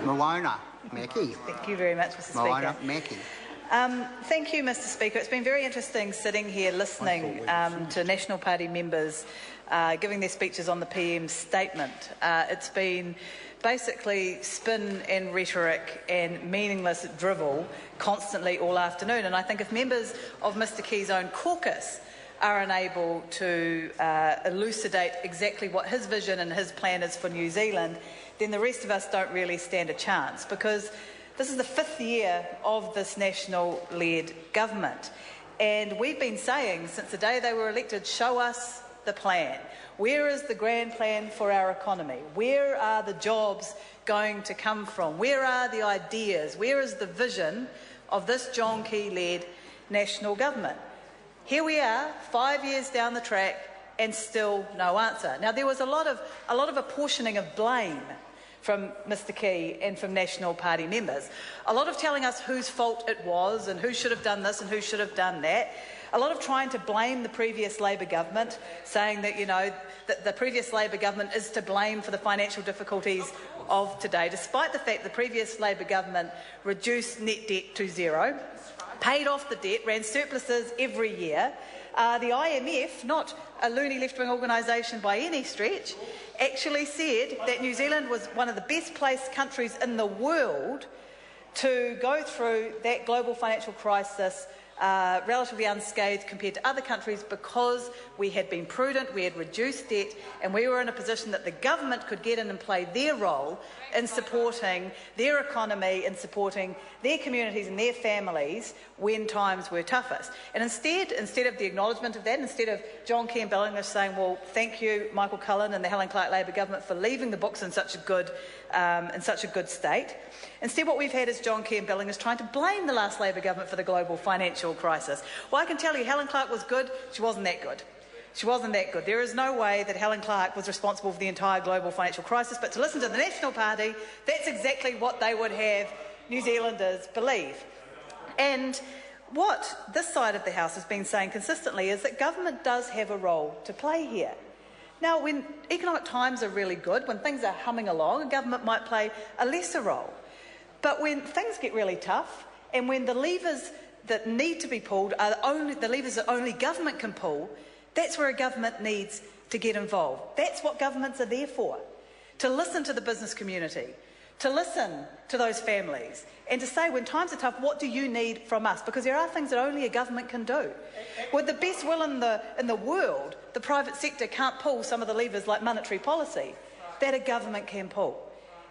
Moana Mackie. Thank you very much, Mr. Speaker. Moana Mackie. Thank you, Mr. Speaker. It's been very interesting sitting here listening to National Party members giving their speeches on the PM's statement. It's been basically spin and rhetoric and meaningless drivel constantly all afternoon. And I think if members of Mr. Key's own caucus are unable to elucidate exactly what his vision and his plan is for New Zealand, then the rest of us don't really stand a chance, because this is the 5th year of this national-led government. And we've been saying since the day they were elected, show us the plan. Where is the grand plan for our economy? Where are the jobs going to come from? Where are the ideas? Where is the vision of this John Key-led national government? Here we are, 5 years down the track, and still no answer. Now, there was a lot of apportioning of blame from Mr. Key and from National Party members. A lot of telling us whose fault it was and who should have done this and who should have done that. A lot of trying to blame the previous Labor government, saying that, that the previous Labor government is to blame for the financial difficulties of today, despite the fact the previous Labor government reduced net debt to zero, paid off the debt, ran surpluses every year. The IMF, not a loony left-wing organisation by any stretch, actually said that New Zealand was one of the best-placed countries in the world to go through that global financial crisis relatively unscathed compared to other countries, because we had been prudent, we had reduced debt, and we were in a position that the government could get in and play their role in supporting their economy, in supporting their communities and their families when times were toughest. And instead of the acknowledgement of that, instead of John Key and Bellingham saying, well, thank you, Michael Cullen and the Helen Clark Labor government, for leaving the books in such a good state, instead what we've had is John Key and Bellingham trying to blame the last Labor government for the global financial crisis. Well, I can tell you, Helen Clark was good. She wasn't that good. She wasn't that good. There is no way that Helen Clark was responsible for the entire global financial crisis, but to listen to the National Party, that's exactly what they would have New Zealanders believe. And what this side of the House has been saying consistently is that government does have a role to play here. Now, when economic times are really good, when things are humming along, a government might play a lesser role. But when things get really tough, and when the levers that need to be pulled are the levers that only government can pull, that's where a government needs to get involved. That's what governments are there for, to listen to the business community, to listen to those families, and to say, when times are tough, what do you need from us? Because there are things that only a government can do. With the best will in the world, the private sector can't pull some of the levers like monetary policy that a government can pull.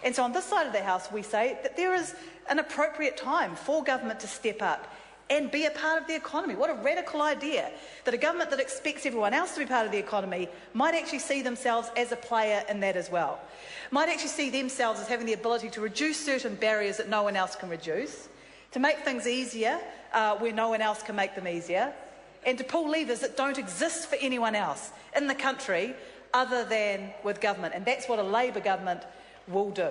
And so on this side of the House, we say that there is an appropriate time for government to step up and be a part of the economy. What a radical idea, that a government that expects everyone else to be part of the economy might actually see themselves as a player in that as well. Might actually see themselves as having the ability to reduce certain barriers that no one else can reduce, to make things easier where no one else can make them easier, and to pull levers that don't exist for anyone else in the country other than with government. And that's what a Labor government will do.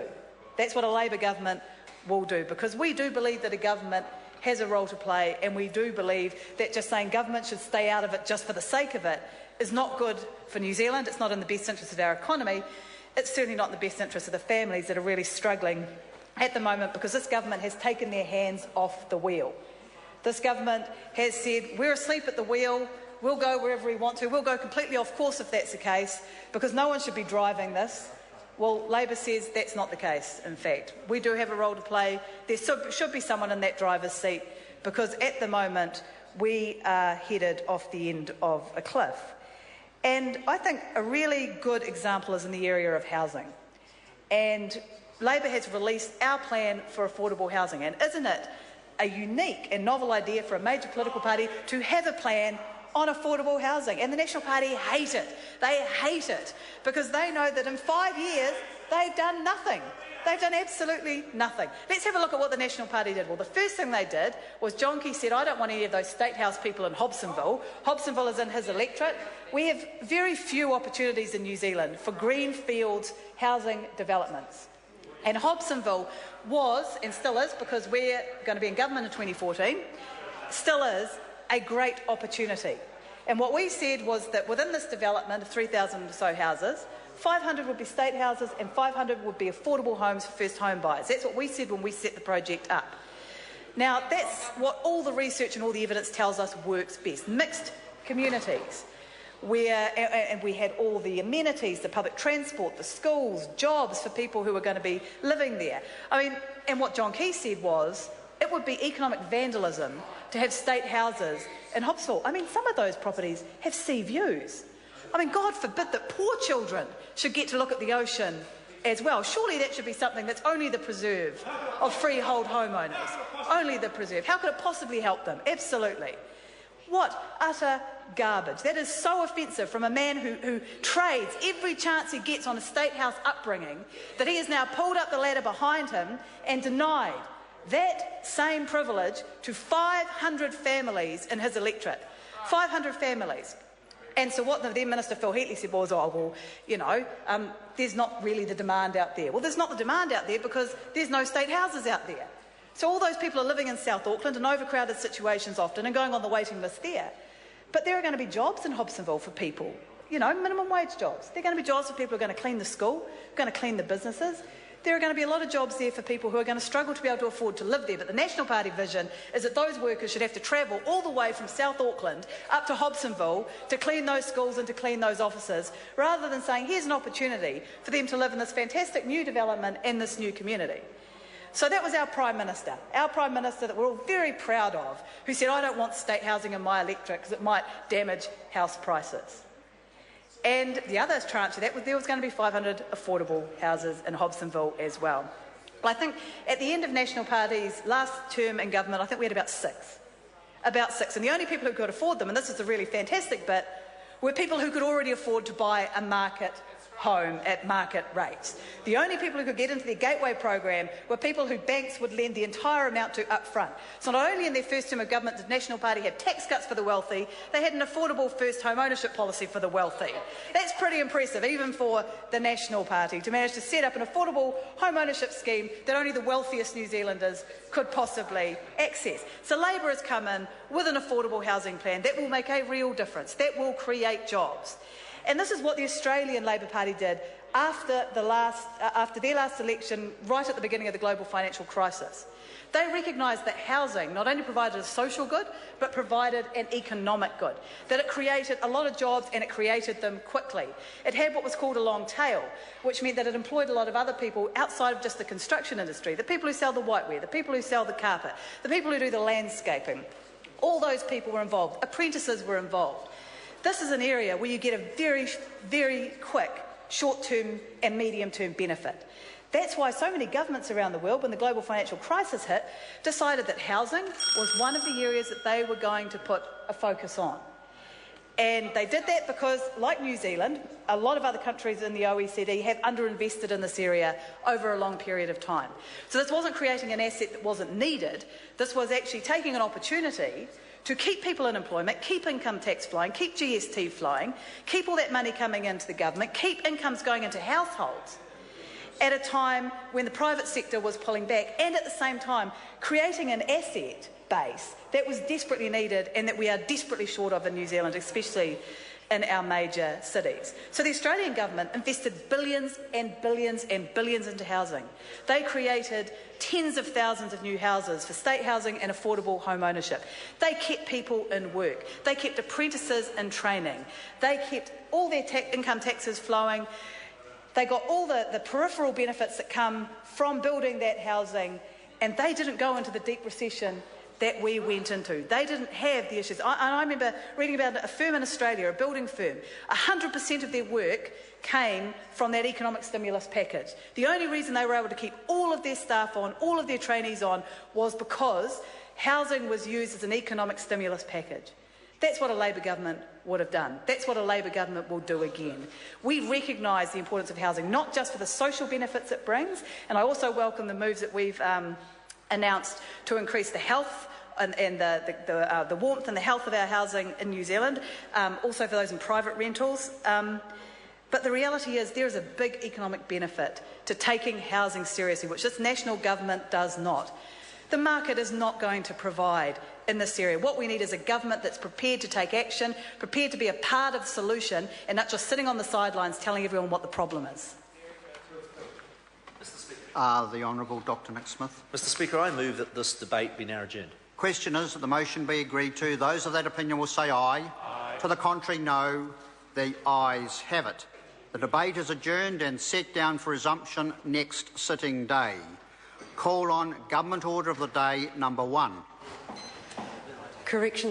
That's what a Labor government will do, because we do believe that a government has a role to play, and we do believe that just saying government should stay out of it just for the sake of it is not good for New Zealand. It's not in the best interest of our economy. It's certainly not in the best interest of the families that are really struggling at the moment, because this government has taken their hands off the wheel. This government has said, we're asleep at the wheel, we'll go wherever we want to, we'll go completely off course if that's the case, because no one should be driving this. Well, Labor says that's not the case, in fact. We do have a role to play. There should be someone in that driver's seat, because at the moment we are headed off the end of a cliff. And I think a really good example is in the area of housing. And Labor has released our plan for affordable housing. And isn't it a unique and novel idea for a major political party to have a plan on affordable housing? And the National Party hate it. They hate it because they know that in 5 years they've done nothing. They've done absolutely nothing. Let's have a look at what the National Party did. Well, the first thing they did was John Key said, I don't want any of those State House people in Hobsonville. Hobsonville is in his electorate. We have very few opportunities in New Zealand for greenfield housing developments. And Hobsonville was, and still is, because we're going to be in government in 2014, still is a great opportunity. And what we said was that within this development of 3,000 or so houses, 500 would be state houses and 500 would be affordable homes for first home buyers. That's what we said when we set the project up. Now, that's what all the research and all the evidence tells us works best. Mixed communities, and we had all the amenities, the public transport, the schools, jobs for people who are going to be living there. I mean, and what John Key said was, it would be economic vandalism to have state houses in Hobsonville. I mean, some of those properties have sea views. I mean, God forbid that poor children should get to look at the ocean as well. Surely that should be something that's only the preserve of freehold homeowners. Only the preserve. How could it possibly help them? Absolutely. What utter garbage. That is so offensive from a man who trades every chance he gets on a state house upbringing, that he has now pulled up the ladder behind him and denied that same privilege to 500 families in his electorate. 500 families. And so what the then Minister Phil Heatley said was, oh, well, you know, there's not really the demand out there. Well, there's not the demand out there because there's no state houses out there. So all those people are living in South Auckland in overcrowded situations often and going on the waiting list there. But there are going to be jobs in Hobsonville for people, you know, minimum wage jobs. There are going to be jobs for people who are going to clean the school, going to clean the businesses. There are going to be a lot of jobs there for people who are going to struggle to be able to afford to live there. But the National Party vision is that those workers should have to travel all the way from South Auckland up to Hobsonville to clean those schools and to clean those offices, rather than saying, here's an opportunity for them to live in this fantastic new development in this new community. So that was our Prime Minister that we're all very proud of, who said, I don't want state housing in my electorate because it might damage house prices. And the other tranche of that was there was going to be 500 affordable houses in Hobsonville as well. Well, I think at the end of National Party's last term in government, I think we had about six. And the only people who could afford them, and this is the really fantastic bit, were people who could already afford to buy a market home at market rates. The only people who could get into the Gateway program were people who banks would lend the entire amount to up front. So not only in their first term of government did the National Party have tax cuts for the wealthy, they had an affordable first home ownership policy for the wealthy. That's pretty impressive, even for the National Party, to manage to set up an affordable home ownership scheme that only the wealthiest New Zealanders could possibly access. So Labour has come in with an affordable housing plan that will make a real difference, that will create jobs. And this is what the Australian Labor Party did after their last election, right at the beginning of the global financial crisis. They recognised that housing not only provided a social good, but provided an economic good, that it created a lot of jobs and it created them quickly. It had what was called a long tail, which meant that it employed a lot of other people outside of just the construction industry, the people who sell the whiteware, the people who sell the carpet, the people who do the landscaping. All those people were involved. Apprentices were involved. This is an area where you get a very, very quick short-term and medium-term benefit. That's why so many governments around the world, when the global financial crisis hit, decided that housing was one of the areas that they were going to put a focus on. And they did that because, like New Zealand, a lot of other countries in the OECD have underinvested in this area over a long period of time. So this wasn't creating an asset that wasn't needed. This was actually taking an opportunity to keep people in employment, keep income tax flying, keep GST flying, keep all that money coming into the government, keep incomes going into households at a time when the private sector was pulling back, and at the same time creating an asset base that was desperately needed and that we are desperately short of in New Zealand, especially in our major cities. So the Australian government invested billions and billions and billions into housing. They created tens of thousands of new houses for state housing and affordable home ownership. They kept people in work. They kept apprentices in training. They kept all their income taxes flowing. They got all the peripheral benefits that come from building that housing, and they didn't go into the deep recession that we went into. They didn't have the issues. I remember reading about a firm in Australia, a building firm. 100% of their work came from that economic stimulus package. The only reason they were able to keep all of their staff on, all of their trainees on, was because housing was used as an economic stimulus package. That's what a Labor government would have done. That's what a Labor government will do again. We recognise the importance of housing, not just for the social benefits it brings, and I also welcome the moves that we've announced to increase the health and the warmth and the health of our housing in New Zealand, also for those in private rentals. But the reality is there is a big economic benefit to taking housing seriously, which this national government does not. The market is not going to provide in this area. What we need is a government that's prepared to take action, prepared to be a part of the solution, and not just sitting on the sidelines telling everyone what the problem is. The Honourable Dr Nick Smith. Mr Speaker, I move that this debate be now adjourned. Question is that the motion be agreed to. Those of that opinion will say aye. Aye. To the contrary, no. The ayes have it. The debate is adjourned and set down for resumption next sitting day. Call on Government Order of the Day number 1. Correction.